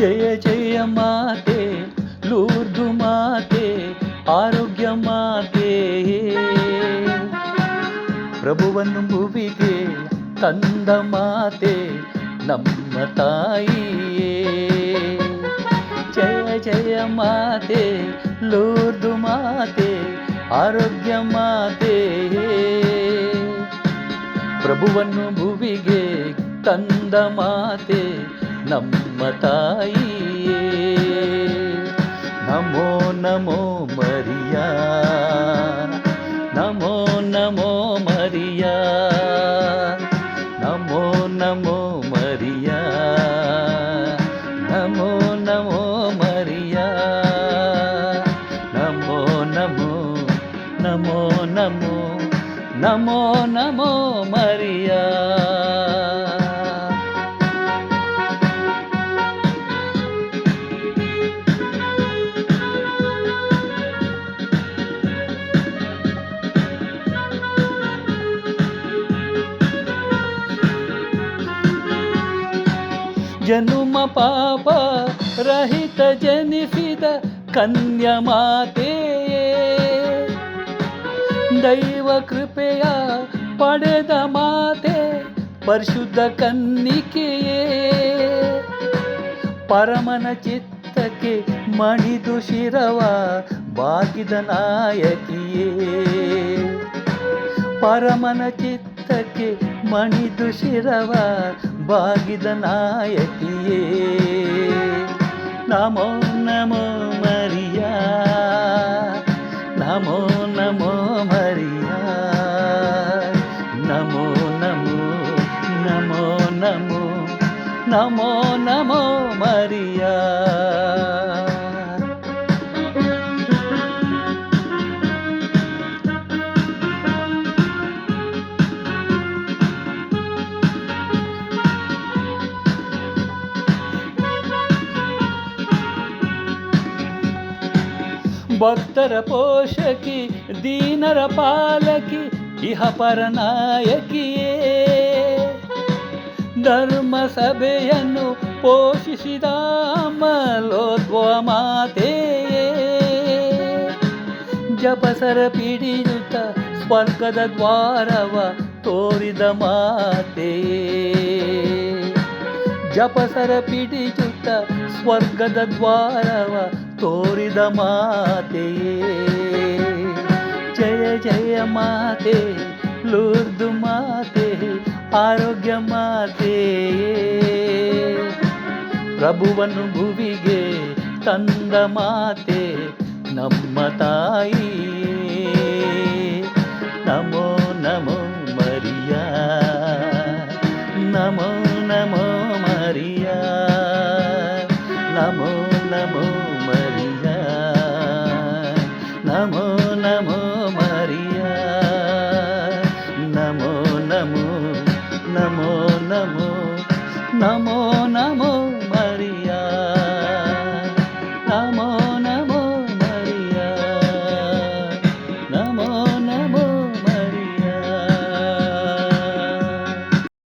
ಜಯ ಜಯ ಮಾತೆ ಲೂರ್ದು ಮಾತೆ ಆರೋಗ್ಯ ಮಾತೆ, ಪ್ರಭುವನ್ನು ಭುವಿಗೆ ತಂದ ಮಾತೆ ನಮ್ಮ ತಾಯಿಯೇ. ಜಯ ಜಯ ಮಾತೆ ಲೂರ್ದು ಮಾತೆ ಆರೋಗ್ಯ ಮಾತೆ, ಪ್ರಭುವನ್ನು ಭುವಿಗೆ ತಂದ ಮಾತೆ ನಮ್ಮ ತಾಯಿಯೇ. ನಮೋ ನಮೋ ಮರಿಯಾ, ನಮೋ ನಮೋ ಮರಿಯಾ, ನಮೋ ನಮೋ ಮರಿಯಾ, ನಮೋ ನಮೋ ಮರಿಯಾ, ನಮೋ ನಮೋ ನಮೋ ನಮೋ ನಮೋ ನಮೋ ಮರಿಯಾ. ಜನುಮ ಪಾಪ ರಹಿತ ಜನಿಸಿದ ಕನ್ಯ ಮಾತೆಯೇ, ದೈವ ಕೃಪೆಯ ಪಡೆದ ಮಾತೆ ಪರಿಶುದ್ಧ ಕನ್ನಿಕೆಯೇ, ಪರಮನ ಚಿತ್ತಕ್ಕೆ ಮಣಿದು ಶಿರವ ಬಾಗಿದ ನಾಯಕಿಯೇ, ಪರಮನ ಚಿತ್ತಕ್ಕೆ ಮಣಿದು ಶಿರವ ಬಾಗಿದ ನಾಯಕಿಯೇ. ನಮೋ ನಮೋ ಮರಿಯಾ, ನಮೋ ನಮೋ ಮರಿಯಾ, ನಮೋ ನಮೋ ನಮೋ ನಮೋ ನಮೋ ನಮೋ ಮರಿಯಾ. ಭಕ್ತರ ಪೋಷಕಿ ದೀನರ ಪಾಲಕಿ ಇಹ ಪರನಾಯಕಿಯೇ, ಧರ್ಮ ಸಭೆಯನ್ನು ಪೋಷಿಸಿದ ಅಮಲೋದ್ಭವ ಮಾತೆಯೇ, ಜಪಸರ ಪಿಡಿಯುತ್ತ ಸ್ವರ್ಗದ ದ್ವಾರವ ತೋರಿದ ಮಾತೆಯೇ, ಜಪಸರ ಪಿಡಿಯುತ್ತ ಸ್ವರ್ಗದ ದ್ವಾರವ ತೋರಿದ ಮಾತೆಯೇ. ಜಯ ಜಯ ಮಾತೆ ಲೂರ್ದು ಮಾತೆ ಆರೋಗ್ಯ ಮಾತೆಯೇ, ಪ್ರಭುವನ್ನು ಭುವಿಗೆ ತಂದ ಮಾತೆ ನಮ್ಮ ತಾಯಿಯೇ. ನಮೋ ನಮೋ ಮರಿಯಾ, ನಮೋ ನಮೋ ಮರಿಯಾ, ನಮೋ ನಮೋ ಮರಿಯಾ, ನಮೋ ನಮೋ ಮರಿಯಾ, ನಮೋ ನಮೋ ನಮೋ ನಮೋ ನಮೋ